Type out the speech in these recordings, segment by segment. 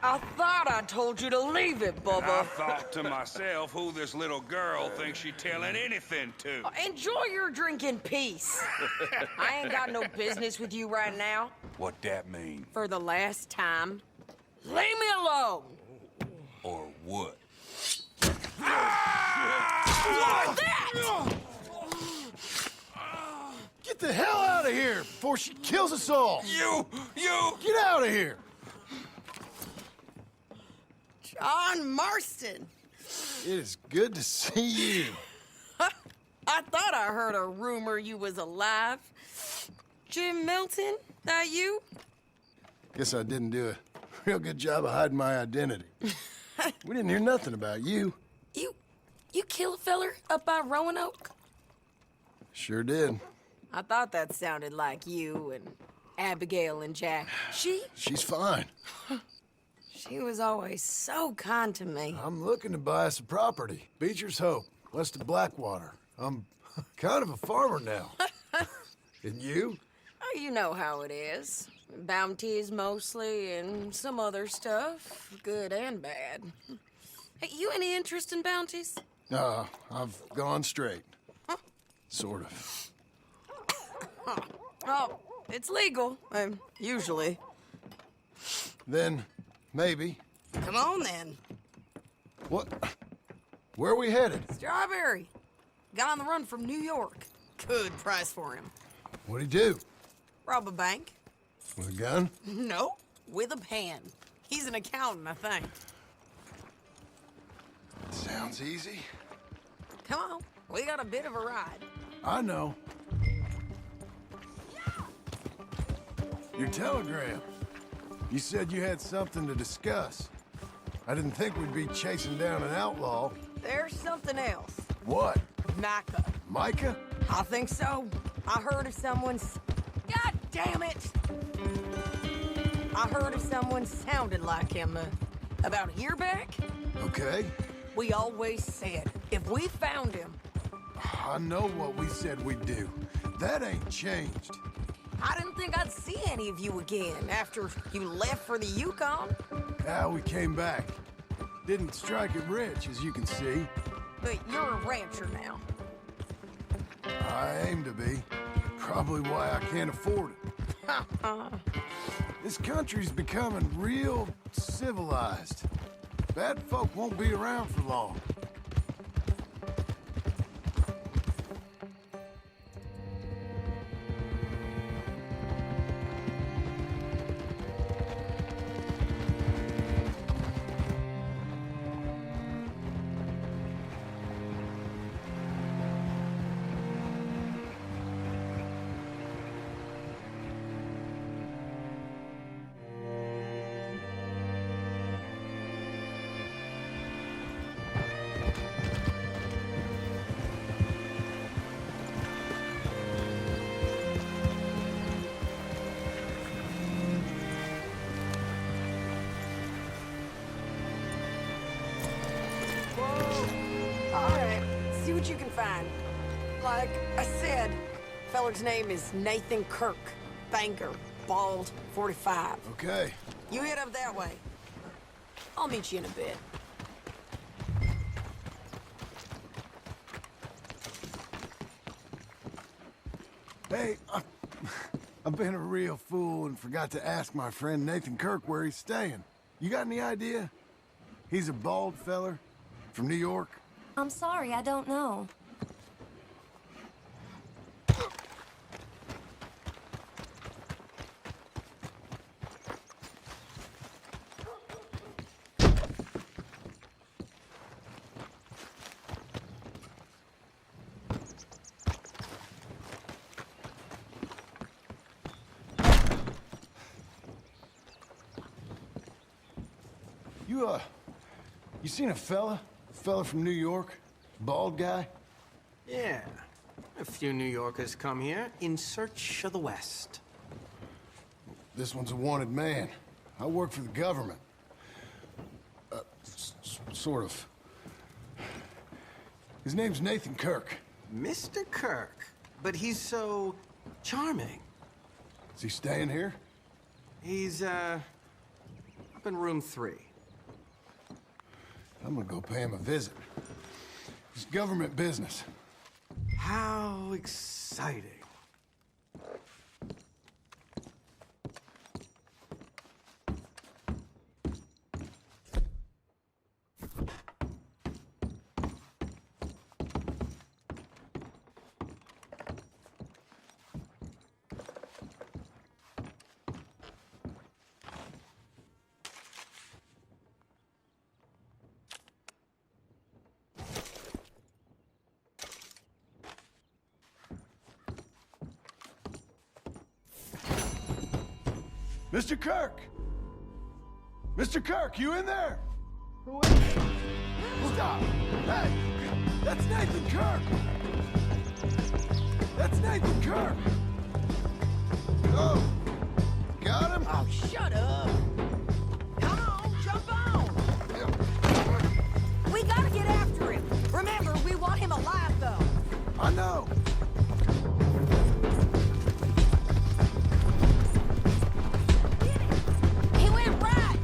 I thought I told you to leave it, And Bubba. I thought to myself who this little girl thinks she telling anything to. Enjoy your drink in peace. I ain't got no business with you right now. What that mean? For the last time, leave me alone. Or what? What's that? Get the hell out of here before she kills us all! You! Get out of here! John Marston. It is good to see you. I thought I heard a rumor you was alive. Jim Milton, that you? Guess I didn't do a real good job of hiding my identity. We didn't hear nothing about you. You kill a feller up by Roanoke? Sure did. I thought that sounded like you and Abigail and Jack. She's fine. She was always so kind to me. I'm looking to buy us a property. Beecher's Hope, west of Blackwater. I'm kind of a farmer now. And you? Oh, you know how it is. Bounties mostly, and some other stuff, good and bad. Hey, you any interest in bounties? I've gone straight. Sort of. Oh, it's legal, usually. Then, maybe. Come on, then. What? Where are we headed? Strawberry. Got on the run from New York. Good price for him. What'd he do? Rob a bank? With a gun? No, with a pen. He's an accountant, I think. Sounds easy. Come on, we got a bit of a ride. I know. Your telegram. You said you had something to discuss. I didn't think we'd be chasing down an outlaw. There's something else. What? Micah. Micah? I think so. I heard of someone's... God damn it! I heard of someone sounded like him about a year back. Okay. We always said, if we found him... I know what we said we'd do. That ain't changed. I didn't think I'd see any of you again after you left for the Yukon. Now we came back. Didn't strike it rich, as you can see. But you're a rancher now. I aim to be. Probably why I can't afford it. This country's becoming real civilized. Bad folk won't be around for long. All right, see what you can find. Like I said, feller's name is Nathan Kirk. Banker, bald, 45. Okay. You head up that way. I'll meet you in a bit. Hey, I've been a real fool and forgot to ask my friend Nathan Kirk where he's staying. You got any idea? He's a bald feller from New York. I'm sorry, I don't know. You seen a fella? A fella from New York? Bald guy? Yeah. A few New Yorkers come here in search of the West. This one's a wanted man. I work for the government. Sort of. His name's Nathan Kirk. Mr. Kirk. But he's so charming. Is he staying here? He's, up in room 3. I'm gonna go pay him a visit. It's government business. How exciting. Mr. Kirk! Mr. Kirk, you in there? Stop! Hey! That's Nathan Kirk! That's Nathan Kirk! Oh! Got him? Oh, shut up. Come on, jump on. We gotta get after him. Remember, we want him alive, though. I know! He went right.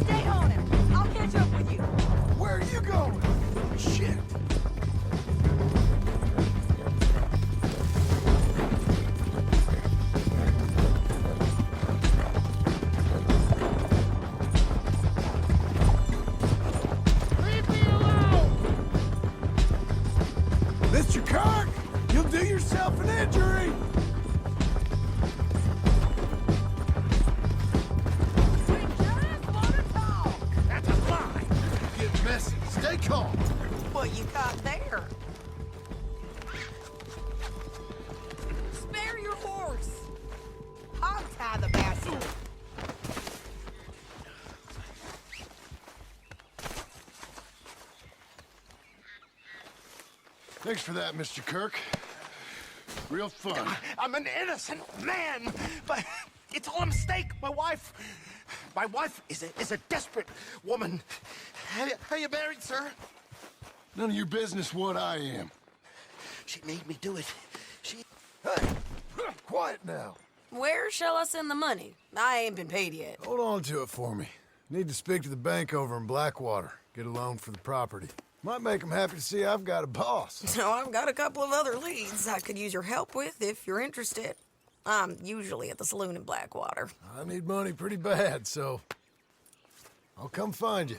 Stay on him. I'll catch up with you. Where are you going? Shit! Leave me alone. Mr. Kirk! You'll do yourself an injury! We just want to talk. That's a lie! Get messy. Stay calm. What you got there? Spare your horse. I'll tie the bastard. Thanks for that, Mr. Kirk. Real fun. I'm an innocent man, but it's all a mistake. My wife is a desperate woman. Are you married, sir? None of your business what I am. She made me do it. She... Hey! Quiet now. Where shall I send the money? I ain't been paid yet. Hold on to it for me. Need to speak to the bank over in Blackwater. Get a loan for the property. Might make them happy to see I've got a boss. So I've got a couple of other leads I could use your help with if you're interested. I'm usually at the saloon in Blackwater. I need money pretty bad, so I'll come find you.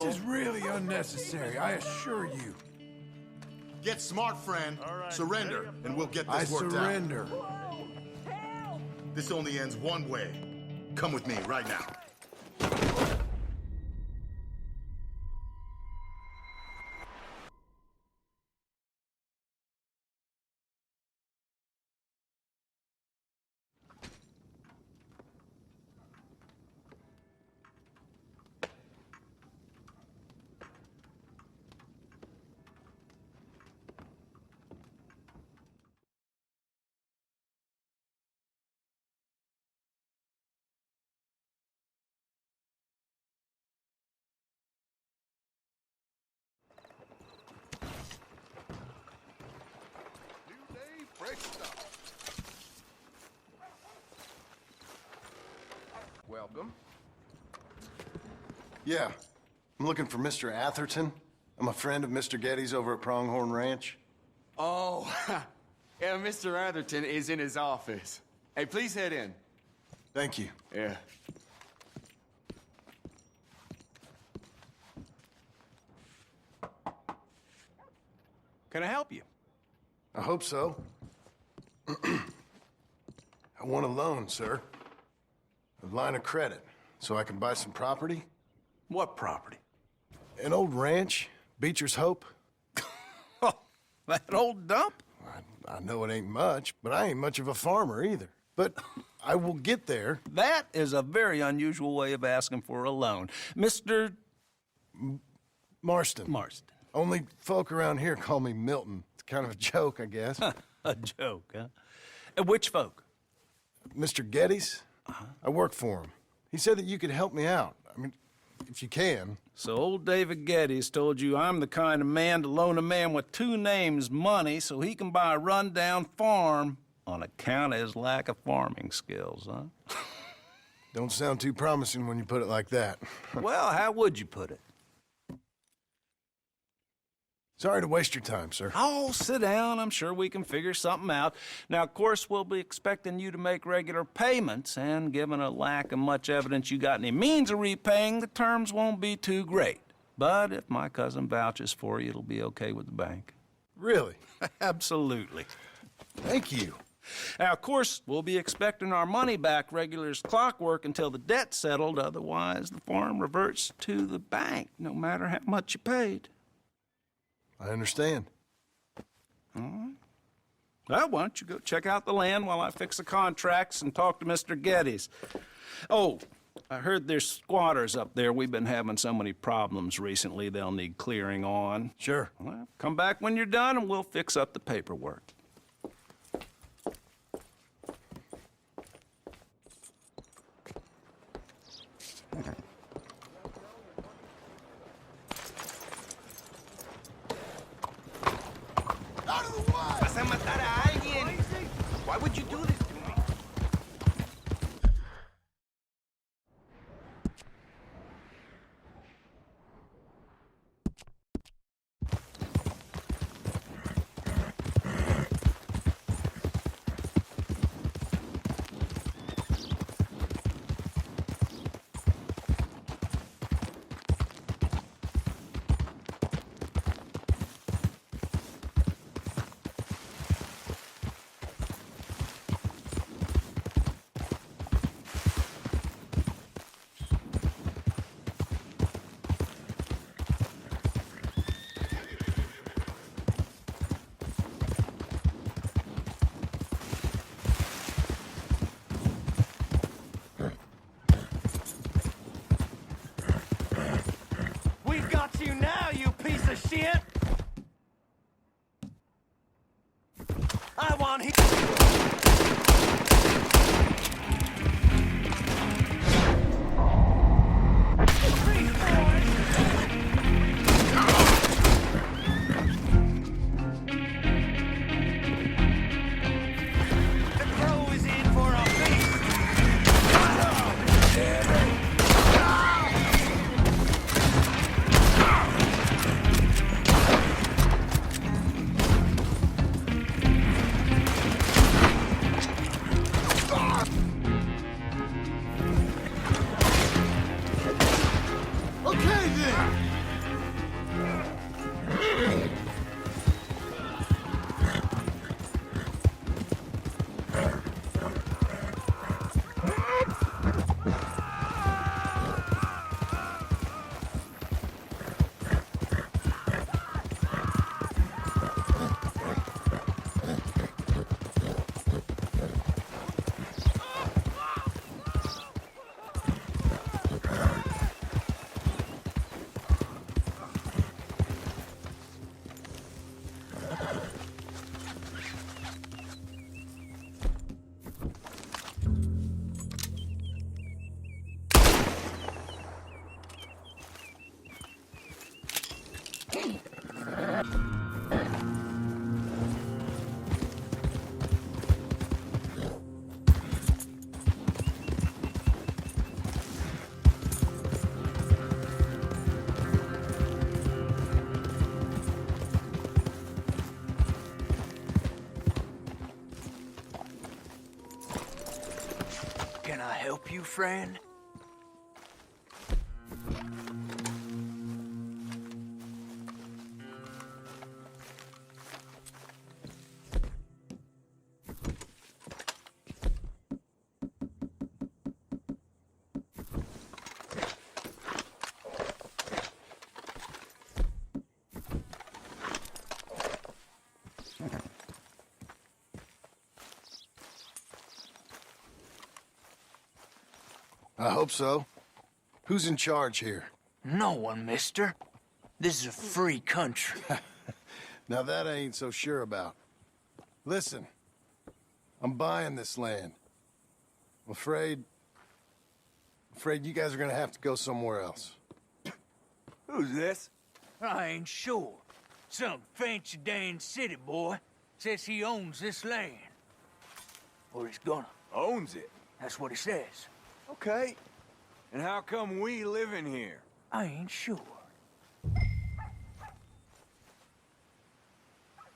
This is really unnecessary, I assure you. Get smart, friend. Surrender, and we'll get this worked surrender. out. This only ends one way. Come with me right now. welcome. Yeah. I'm looking for Mr. Atherton. I'm a friend of Mr. Getty's over at Pronghorn Ranch. Oh, yeah, Mr. Atherton is in his office. Hey, please head in. Thank you. Yeah. Can I help you? I hope so. I want a loan, sir. A line of credit, so I can buy some property. What property? An old ranch, Beecher's Hope. Oh, that old dump? I know it ain't much, but I ain't much of a farmer either. But I will get there. That is a very unusual way of asking for a loan. Mr. Marston. Marston. Only folk around here call me Milton. It's kind of a joke, I guess. A joke, huh? And which folk? Mr. Getty's? I work for him. He said that you could help me out. I mean, if you can. So old David Geddes told you I'm the kind of man to loan a man with two names money so he can buy a rundown farm on account of his lack of farming skills, huh? Don't sound too promising when you put it like that. Well, how would you put it? Sorry to waste your time, sir. Oh, sit down. I'm sure we can figure something out. Now, of course, we'll be expecting you to make regular payments, and given a lack of much evidence you got any means of repaying, the terms won't be too great. But if my cousin vouches for you, it'll be okay with the bank. Really? Absolutely. Thank you. Now, of course, we'll be expecting our money back regular as clockwork until the debt's settled. Otherwise, the farm reverts to the bank, no matter how much you paid. I understand. All right. Well, why don't you go check out the land while I fix the contracts and talk to Mr. Geddes. Oh, I heard there's squatters up there. We've been having so many problems recently, they'll need clearing on. Sure. Well, come back when you're done and we'll fix up the paperwork. Out of the way! ¿Vas a matar a alguien? Why would you do this to me? help you, friend? I hope so. Who's in charge here? No one, mister. This is a free country. Now that I ain't so sure about. Listen, I'm buying this land. I'm afraid you guys are gonna have to go somewhere else. Who's this? I ain't sure. Some fancy Dan city boy says he owns this land. Or he's gonna. Owns it. That's what he says. Okay. And how come we live in here? I ain't sure.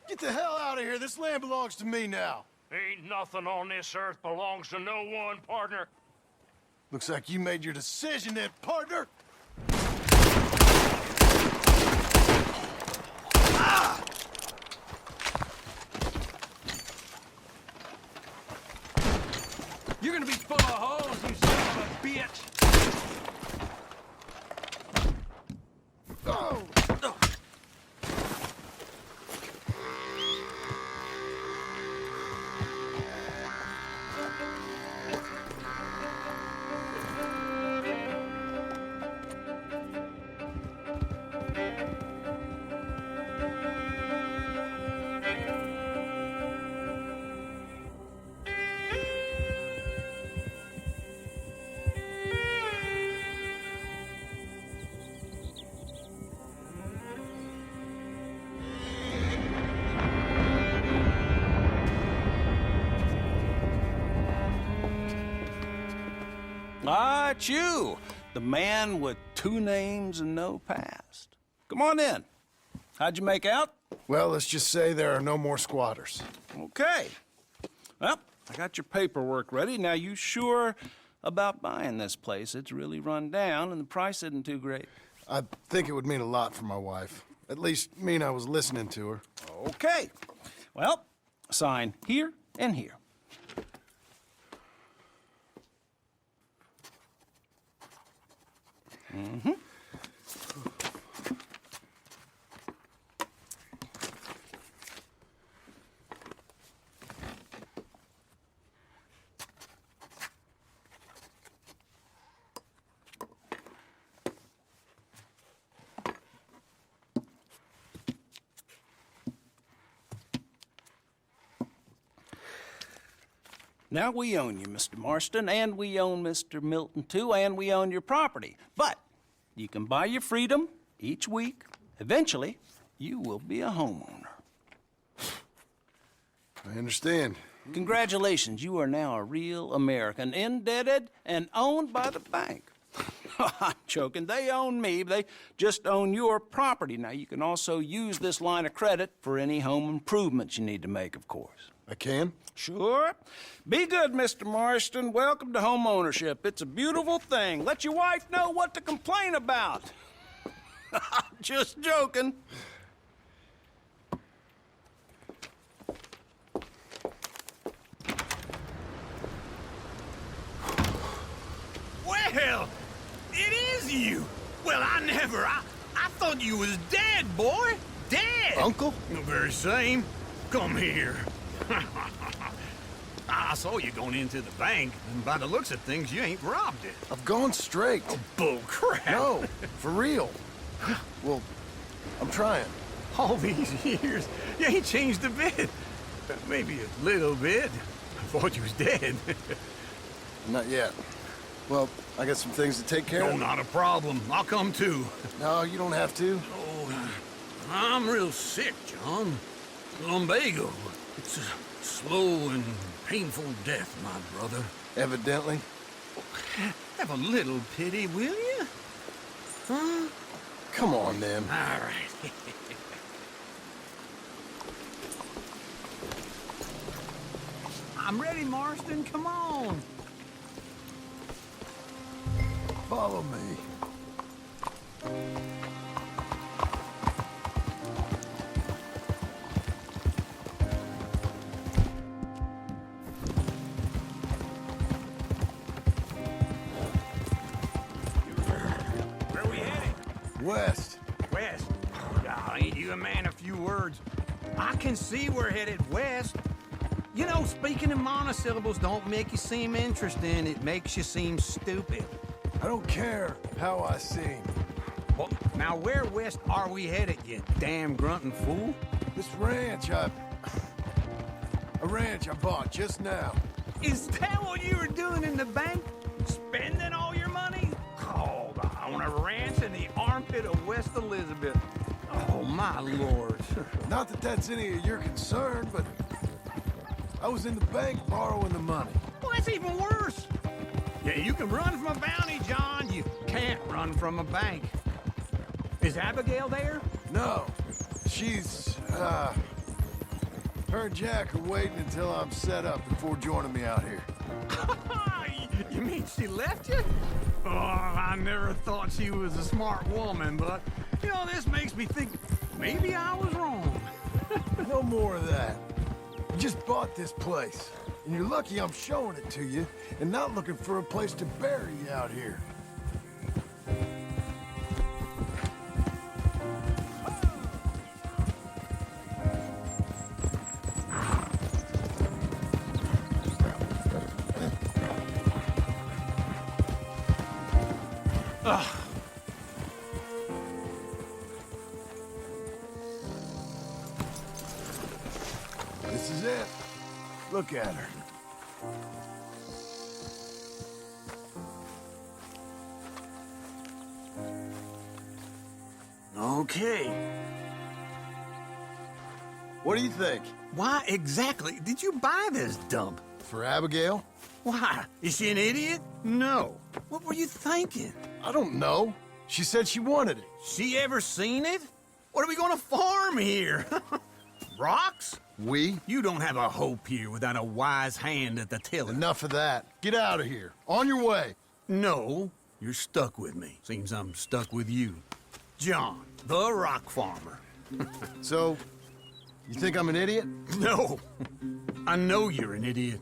Get the hell out of here. This land belongs to me now. Ain't nothing on this earth belongs to no one, partner. Looks like you made your decision then, partner. Ah! You're gonna be full of holes, you son of a bitch! Oh! Ah, it's you, the man with 2 names and no past. Come on in. How'd you make out? Well, let's just say there are no more squatters. Okay. Well, I got your paperwork ready. Now, you sure about buying this place? It's really run down, and the price isn't too great. I think it would mean a lot for my wife. At least mean I was listening to her. Okay. Well, sign here and here. Mm-hmm. Now, we own you, Mr. Marston, and we own Mr. Milton, too, and we own your property. But you can buy your freedom each week. Eventually, you will be a homeowner. I understand. Congratulations, you are now a real American, indebted and owned by the bank. I'm joking. They own me. They just own your property. Now, you can also use this line of credit for any home improvements you need to make, of course. I can? Sure. Be good, Mr. Marston. Welcome to home ownership. It's a beautiful thing. Let your wife know what to complain about. Just joking. Well, it is you. Well, I thought you was dead, boy. Dead. Uncle? The very same. Come here. I saw you going into the bank, and by the looks of things, you ain't robbed it. I've gone straight. Oh, bull crap. No, for real. Well, I'm trying. All these years, you ain't changed a bit. Maybe a little bit. I thought you was dead. Not yet. Well, I got some things to take care No, of. not a problem. I'll come too. No, you don't have to. Oh, I'm real sick, John. Lumbago. It's a slow and painful death, my brother. Evidently. Have a little pity, will you? Huh? Come on, then. All right. I'm ready, Marston. Come on. Follow me. Where we headed? West. West. Oh, ain't you a man of few words? I can see we're headed west. You know, speaking in monosyllables don't make you seem interesting. It makes you seem stupid. I don't care how I seem. Well, now where west are we headed, you damn grunting fool? This ranch I bought just now. Is that what you were doing in the bank? Spending all your money? Oh, on a ranch in the armpit of West Elizabeth. Oh, my lord. Not that that's any of your concern, but I was in the bank borrowing the money. Well, that's even worse. Yeah, you can run from a bounty, John. You can't run from a bank. Is Abigail there? No, she's, her and Jack are waiting until I'm set up before joining me out here. You mean she left you? Oh, I never thought she was a smart woman, but, you know, this makes me think maybe I was wrong. No more of that. You just bought this place, and you're lucky I'm showing it to you and not looking for a place to bury you out here. This is it. Look at her. Okay. What do you think? Why exactly did you buy this dump? For Abigail? Why? Is she an idiot? No. What were you thinking? I don't know. She said she wanted it. She ever seen it? What are we gonna farm here? Rocks? We? You don't have a hope here without a wise hand at the tiller. Enough of that. Get out of here. On your way. No, you're stuck with me. Seems I'm stuck with you. John, the rock farmer. So, you think I'm an idiot? No, I know you're an idiot.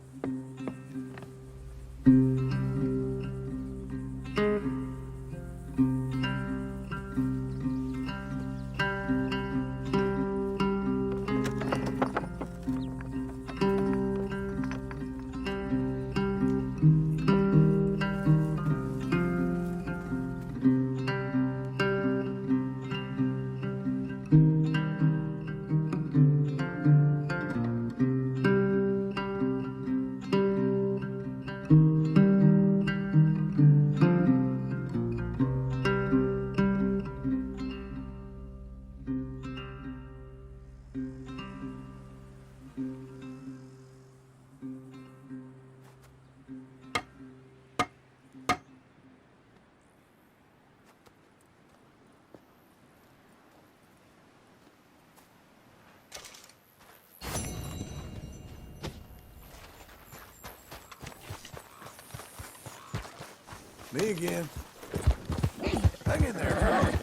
Me again. Hang in there, girl.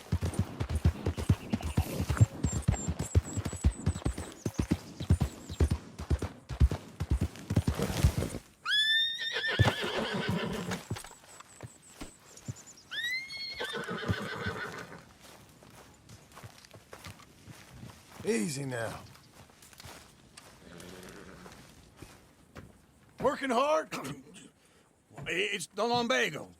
Easy now. Working hard? It's the lumbago.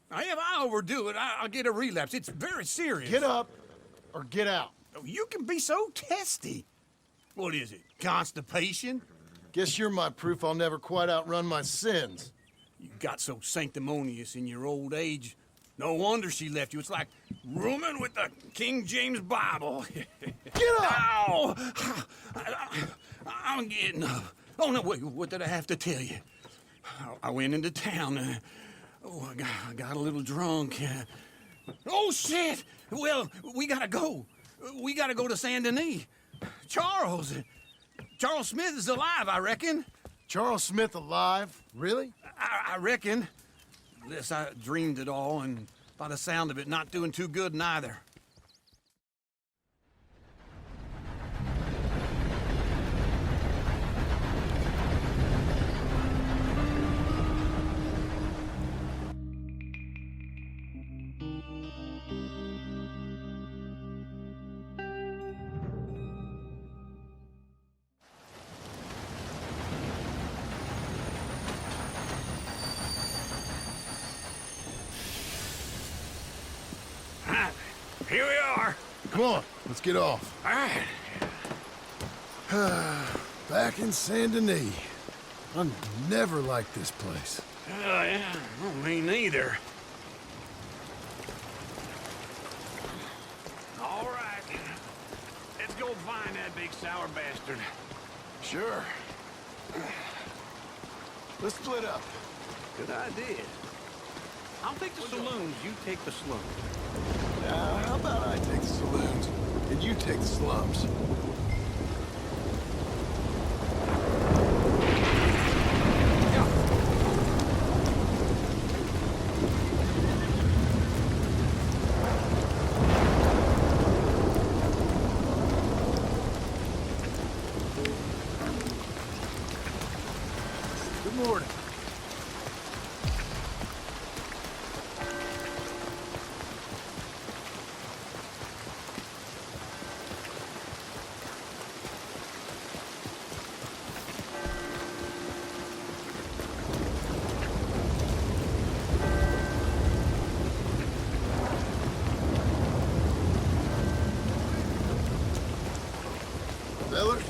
Now, if I overdo it, I'll get a relapse. It's very serious. Get up or get out. You can be so testy. What is it, constipation? Guess you're my proof I'll never quite outrun my sins. You got so sanctimonious in your old age. No wonder she left you. It's like rooming with the King James Bible. Get up! Ow! I'm getting up. Oh, no, wait, what did I have to tell you? I went into town. I got a little drunk. Oh, shit! Well, we gotta go. We gotta go to Saint Denis. Charles Smith is alive, I reckon. Charles Smith alive? Really? I reckon. Unless I dreamed it all and By the sound of it, not doing too good neither. Here we are. Come on, let's get off. All right. Back in Saint Denis. I never liked this place. Yeah, well, me neither. All right. Let's go find that big sour bastard. Sure. Let's split up. Good idea. I'll take the saloons, you take the slums. How about I take the saloons, and you take the slums? Good morning. Fellas?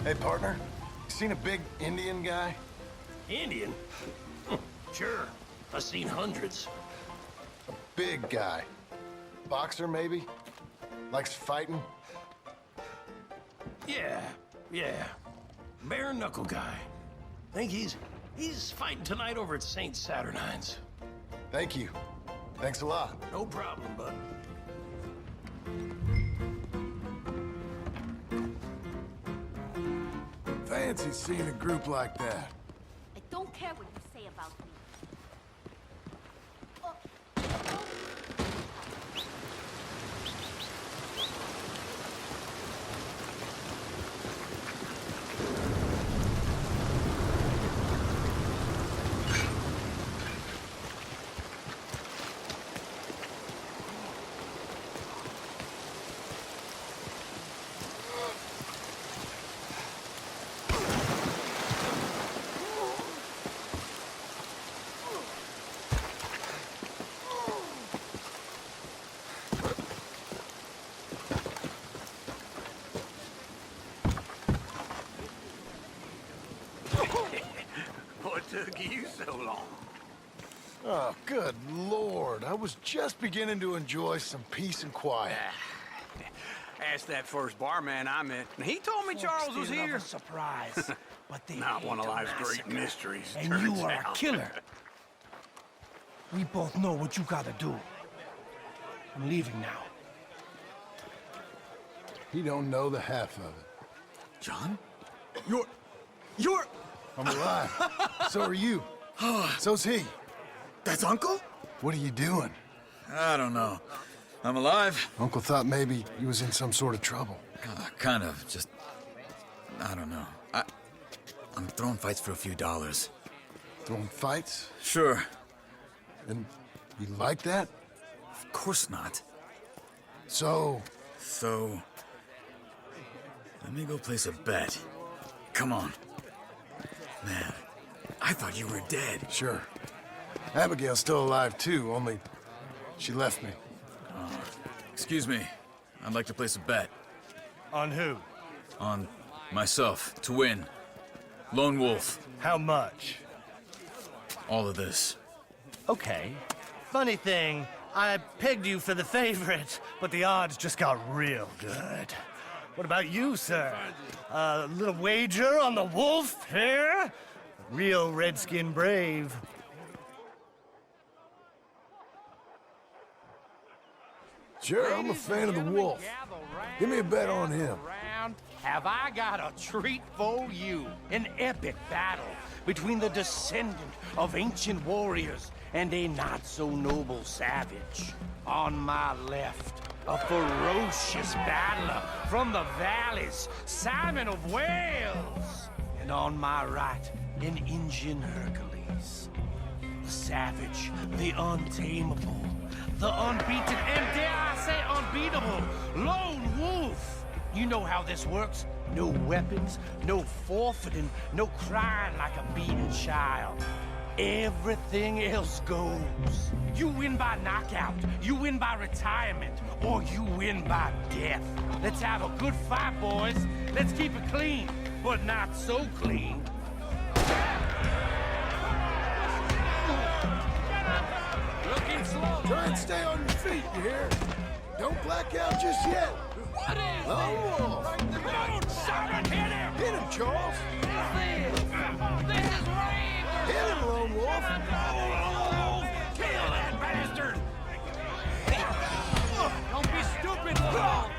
Hey, partner. Seen a big Indian guy? Indian? Sure. I've seen hundreds. Big guy. Boxer, maybe? Likes fighting? Yeah. Bare knuckle guy. Think he's fighting tonight over at St. Saturnine's. Thank you. Thanks a lot. No problem, bud. Fancy seeing a group like that. I don't care what you say about me. What took you so long? Oh, good Lord. I was just beginning to enjoy some peace and quiet. Asked that first barman I met, and he told me Charles was here. A surprise, but they Not one of hate a life's great massacre. mysteries, And turns you are a out. killer. We both know what you gotta do. I'm leaving now. He don't know the half of it. John? You're... I'm alive. So are you. So's he. That's Uncle? What are you doing? I don't know. I'm alive. Uncle thought maybe he was in some sort of trouble. Kind of, just... I don't know. I'm throwing fights for a few dollars. Throwing fights? Sure. And you like that? Of course not. So, let me go place a bet. Come on. Man, I thought you were dead. sure. Abigail's still alive too, only she left me. Excuse me. I'd like to place a bet. On who? On myself, to win. Lone Wolf. How much? All of this. Okay. Funny thing, I pegged you for the favorite, but the odds just got real good. What about you, sir? A little wager on the wolf here? Real redskin brave. Sure, I'm a fan of the wolf. Give me a bet on him. Have I got a treat for you? An epic battle between the descendant of ancient warriors and a not-so-noble savage. On my left, a ferocious battler from the valleys, Simon of Wales. And on my right, an Indian Hercules. The savage, the untamable, the unbeaten, and dare I say unbeatable, lone wolf. You know how this works. No weapons, no forfeiting, no crying like a beaten child. Everything else goes. You win by knockout, you win by retirement, or you win by death. Let's have a good fight, boys. Let's keep it clean, but not so clean. Looking slow. Try and stay on your feet, you hear? Don't black out just yet. What is Lone Wolf. Simon, hit him! Hit him, Charles. This is rape! Hit him, Lone Wolf. Kill that bastard! Don't be stupid, Lone!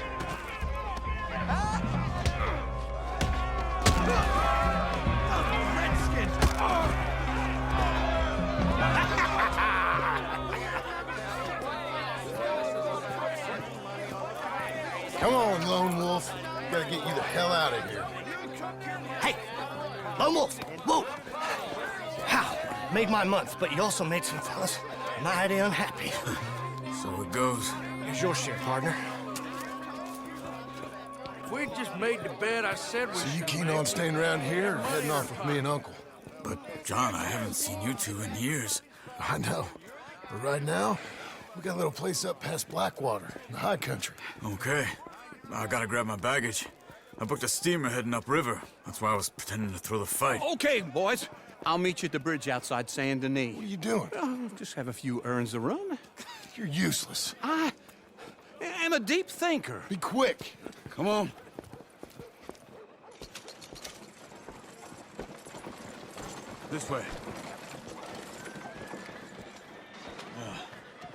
Come on, Lone Wolf. Gotta get you the hell out of here. Hey, Lone Wolf, whoa! How? Made my month, but you also made some fellas mighty unhappy. So it goes. Here's your share, partner. We just made the bed I said we So you should keen make. on staying around here or heading off with me and Uncle? But, John, I haven't seen you two in years. I know. But right now, we got a little place up past Blackwater, in the high country. Okay. I gotta grab my baggage. I booked a steamer heading upriver. That's why I was pretending to throw the fight. Okay, boys. I'll meet you at the bridge outside Saint Denis. What are you doing? Just have a few errands to run. You're useless. I am a deep thinker. Be quick. Come on. This way.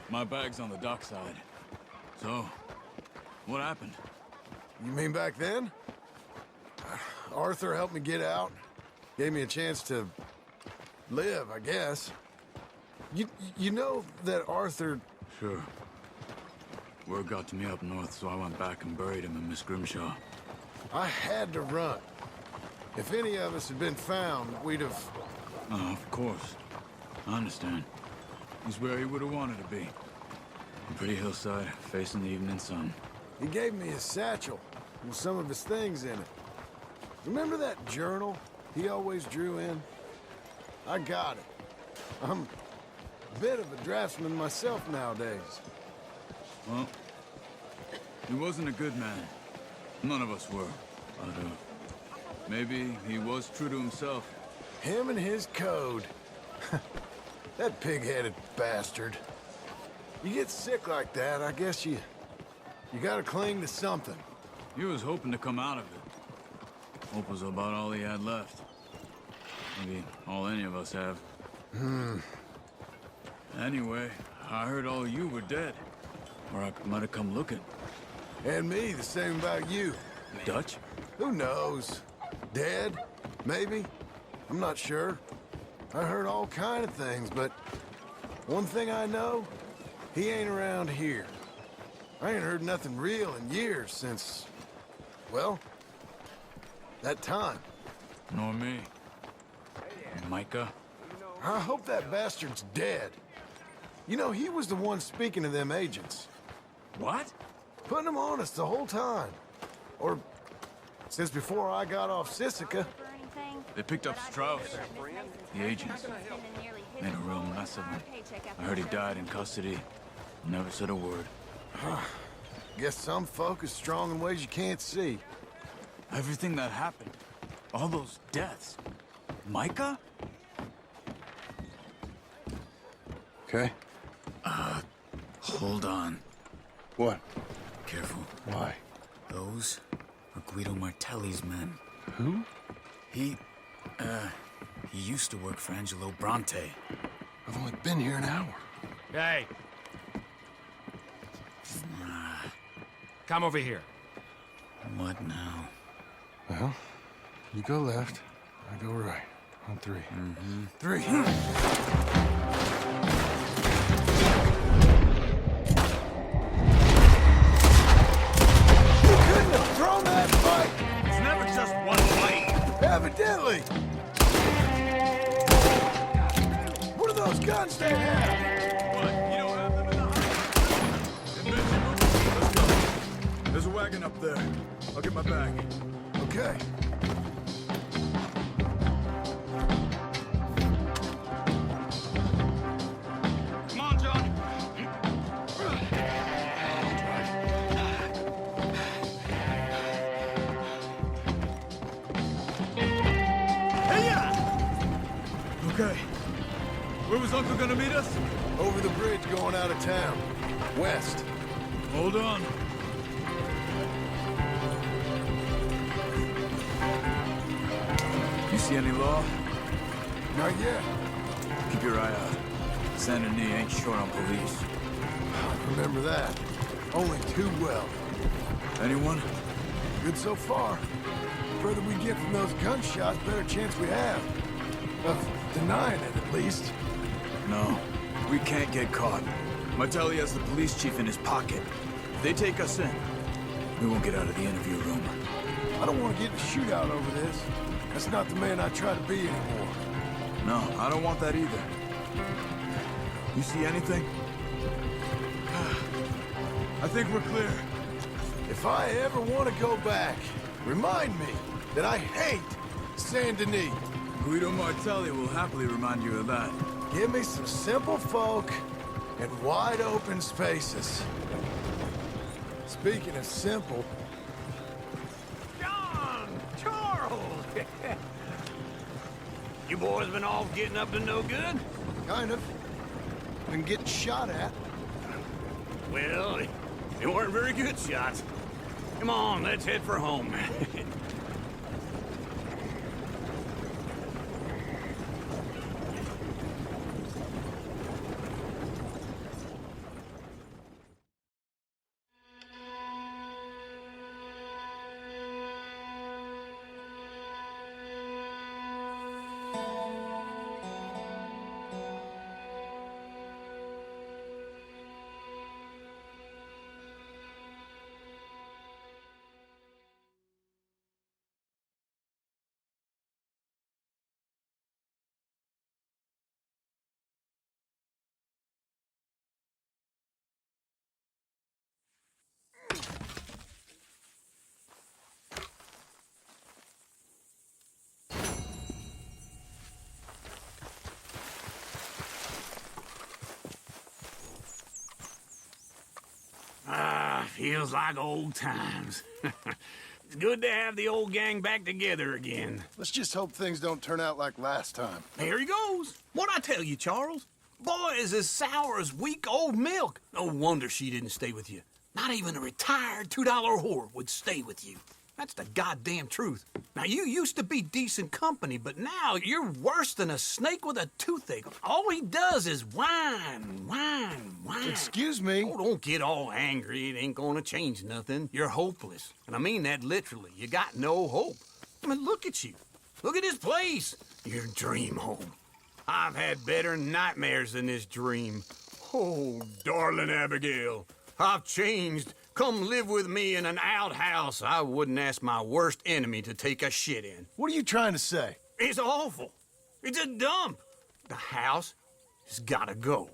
My bag's on the dockside. So, what happened? You mean back then? Arthur helped me get out. Gave me a chance to live, I guess. You know that Arthur... Sure. Word got to me up north, so I went back and buried him in Miss Grimshaw. I had to run. If any of us had been found, we'd have... Oh, of course. I understand. He's where he would have wanted to be. A pretty hillside, facing the evening sun. He gave me his satchel with some of his things in it. Remember that journal he always drew in? I got it. I'm a bit of a draftsman myself nowadays. Well, he wasn't a good man. None of us were. But, maybe he was true to himself. Him and his code. That pig-headed bastard. You get sick like that, I guess you gotta cling to something. He was hoping to come out of it. Hope was about all he had left. Maybe all any of us have. Anyway, I heard all you were dead. Or I might have come looking. And me, the same about you. Dutch? Who knows? Dead? Maybe? I'm not sure. I heard all kind of things, but one thing I know, he ain't around here. I ain't heard nothing real in years since, well, that time. Nor me. Micah? I hope that bastard's dead. You know, he was the one speaking to them agents. What? Putting them on us the whole time. Or since before I got off Sisika. They picked up Strauss, the agents. Made a real mess of him. I heard he died in custody. Never said a word. Guess some folk is strong in ways you can't see. Everything that happened, all those deaths. Micah? Okay. Hold on. What? Careful. Why? Those are Guido Martelli's men. Who? He used to work for Angelo Bronte. I've only been here an hour. Hey. Come over here. What now? Well, you go left, I go right. On 3. Mm-hmm. 3. You couldn't have thrown that fight! It's never just one way. Evidently! What are those guns they have? What? You don't have them in the house? Let's go. There's a wagon up there. I'll get my bag. Okay. Come on, John. Okay. Where was Uncle gonna meet us? Over the bridge going out of town. West. Hold on. You see any law? Not yet. Keep your eye out. Saint Denis ain't short on police. Remember that. Only too well. Anyone? Good so far. Further we get from those gunshots, better chance we have. Of denying it, at least. No. We can't get caught. Martelli has the police chief in his pocket. If they take us in, we won't get out of the interview room. I don't want to get in a shootout over this. That's not the man I try to be anymore. No, I don't want that either. You see anything? I think we're clear. If I ever want to go back, remind me that I hate Saint Denis. Guido Martelli will happily remind you of that. Give me some simple folk and wide open spaces. Speaking of simple... John! Charles! You boys been off getting up to no good? Kind of. Been getting shot at. Well, they weren't very good shots. Come on, let's head for home. Feels like old times. It's good to have the old gang back together again. Let's just hope things don't turn out like last time. There he goes. What'd I tell you, Charles? Boy is as sour as week-old milk. No wonder she didn't stay with you. Not even a retired $2 whore would stay with you. That's the goddamn truth. Now, you used to be decent company, but now you're worse than a snake with a toothache. All he does is whine, whine, whine. Excuse me? Oh, don't get all angry. It ain't gonna change nothing. You're hopeless. And I mean that literally. You got no hope. I mean, look at you. Look at this place. Your dream home. I've had better nightmares than this dream. Oh, darling Abigail, I've changed. Come live with me in an outhouse I wouldn't ask my worst enemy to take a shit in. What are you trying to say? It's awful. It's a dump. The house has gotta go.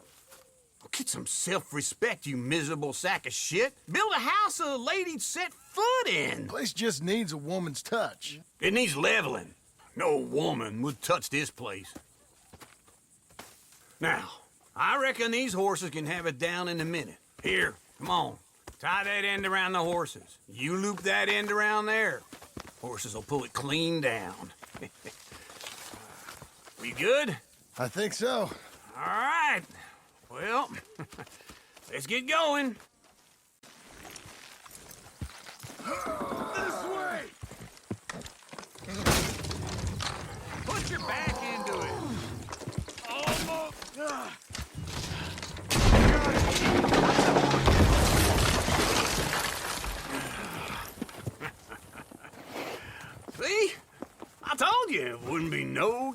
Get some self-respect, you miserable sack of shit. Build a house a lady'd set foot in. The place just needs a woman's touch. It needs leveling. No woman would touch this place. Now, I reckon these horses can have it down in a minute. Here, come on. Tie that end around the horses. You loop that end around there. Horses will pull it clean down. We good? I think so. All right. Well, let's get going. This way! Put your back into it. Almost.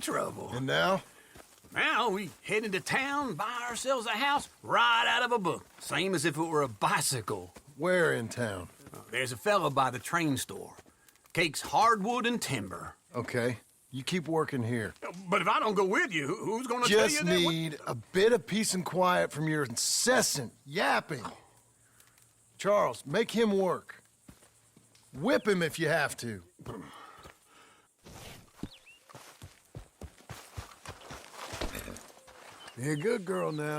trouble. And now? Now we head into town, buy ourselves a house right out of a book. Same as if it were a bicycle. Where in town? There's a fella by the train store. Cakes hardwood and timber. Okay. You keep working here. But if I don't go with you, who's gonna tell you Just that? need a bit of peace and quiet from your incessant yapping. Charles, make him work. Whip him if you have to. Be a good girl now.